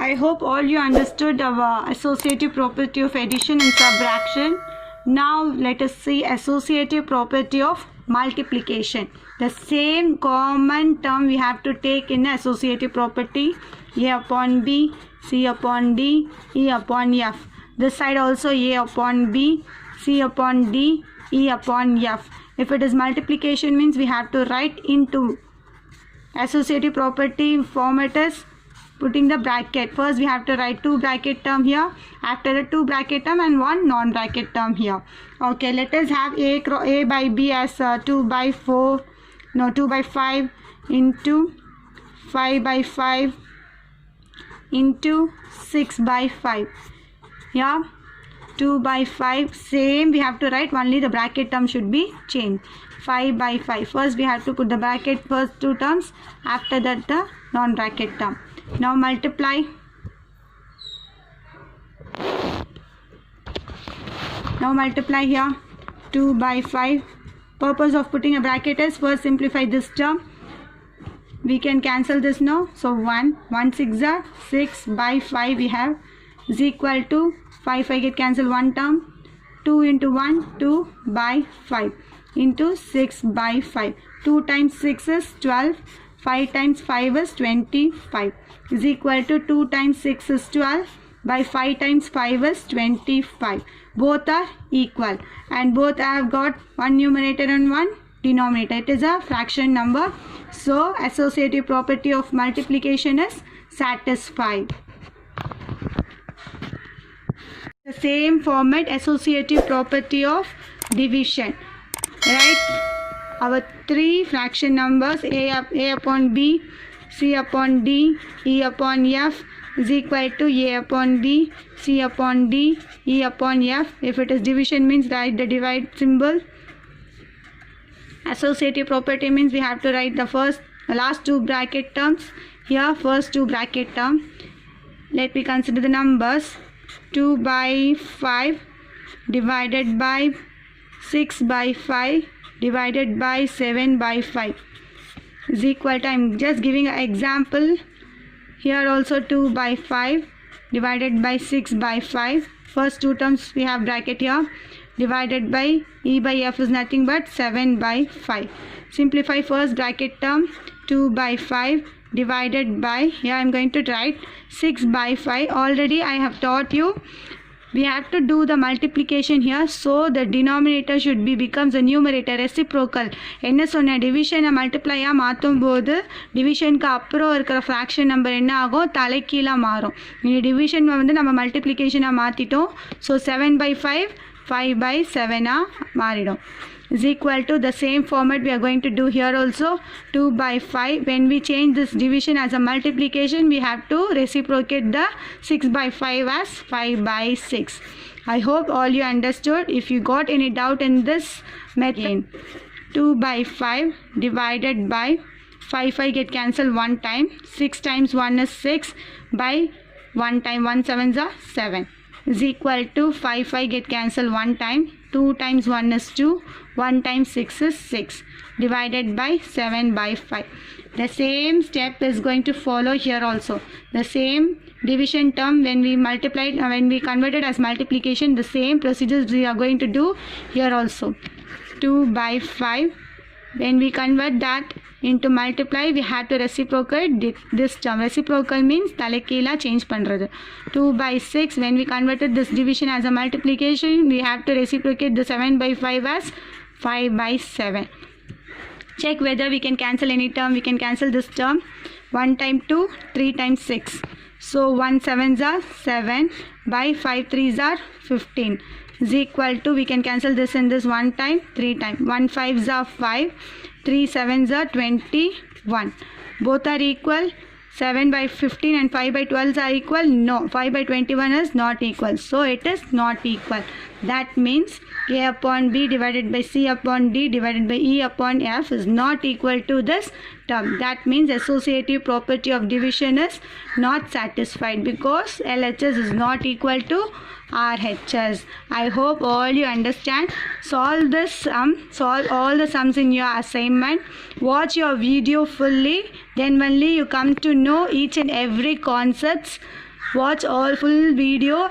I hope all you understood our associative property of addition and subtraction. Now let us see associative property of multiplication. The same common term we have to take in associative property. A upon B, C upon D, E upon F. This side also A upon B, C upon D, E upon F. If it is multiplication means we have to write into associative property format is putting the bracket. First we have to write 2 bracket term here, after the 2 bracket term and 1 non bracket term here. Okay, let us have A by B as 2 by 5 into 5 by 5 into 6 by 5. Yeah, 2 by 5, same we have to write, only the bracket term should be changed. 5 by 5, first we have to put the bracket first 2 terms, after that the non bracket term. Now multiply. Now multiply here 2 by 5. Purpose of putting a bracket is first simplify this term. We can cancel this now. So 1 6 are 6 by 5 we have is equal to 5 get cancel one term. 2 into 1 2 by 5 into 6 by 5. 2 times 6 is 12. 5 times 5 is 25 is equal to 2 times 6 is 12 by 5 times 5 is 25. Both are equal and both have got one numerator and one denominator. It is a fraction number. So associative property of multiplication is satisfied. The same format associative property of division. Right? Our 3 fraction numbers A upon B, C upon D, E upon F is equal to A upon B, C upon D, E upon F. If it is division means write the divide symbol. Associative property means we have to write the last 2 bracket terms. Here first 2 bracket term. Let me consider the numbers. 2 by 5 divided by 6 by 5 divided by 7 by 5 is equal to, I am just giving an example. Here also 2 by 5 divided by 6 by 5. First 2 terms we have bracket here. Divided by E by F is nothing but 7 by 5. Simplify first bracket term. 2 by 5 divided by, here I am going to write 6 by 5. Already I have taught you we have to do the multiplication here, so the denominator should becomes a numerator, reciprocal. என்ன சொன்ன டிவிஷனை மல்டிப்ளையாக மாற்றும் போது டிவிஷனுக்கு அப்புறம் இருக்கிற fraction number என்ன ஆகும், தலைக்கீழாக மாறும். இந்த டிவிஷன் வந்து நம்ம மல்டிப்ளிகேஷனாக மாற்றிட்டோம். ஸோ 7 by 5 5 by 7 மாறிடும். Is equal to the same format we are going to do here also. 2 by 5, when we change this division as a multiplication we have to reciprocate the 6 by 5 as 5 by 6. I hope all you understood. If you got any doubt in this method, 2 by 5 divided by 5 get cancelled one time. 6 times 1 is 6 by 1 time 1 7s are 7 is equal to 5 get cancelled one time. 2 times 1 is 2, 1 times 6 is 6 divided by 7 by 5. The same step is going to follow here also. The same division term when we multiplied, when we converted as multiplication, the same procedures we are going to do here also. 2 by 5, when we convert that into multiply we have to reciprocate this term. Reciprocal means தலைக்கீழா change பண்றது. 2 by 6, when we converted this division as a multiplication we have to reciprocate the 7 by 5 as 5 by 7. Check whether we can cancel any term. We can cancel this term. 1 times 2, 3 times 6. So 1 7s are 7 by 5 3s are 15 is equal to, we can cancel this and this 1 time 3 times. 1 5s are 5, 3 7s are 21. Both are equal. 7 by 15 and 5 by 12 are equal? No. 5 by 21 is not equal. So it is not equal. That means A upon B divided by C upon D divided by E upon F is not equal to this term. That means associative property of division is not satisfied because LHS is not equal to RHS. I hope all you understand. Solve this sum. Solve all the sums in your assignment. Watch your video fully. Then only you come to know each and every concepts Watch all full video.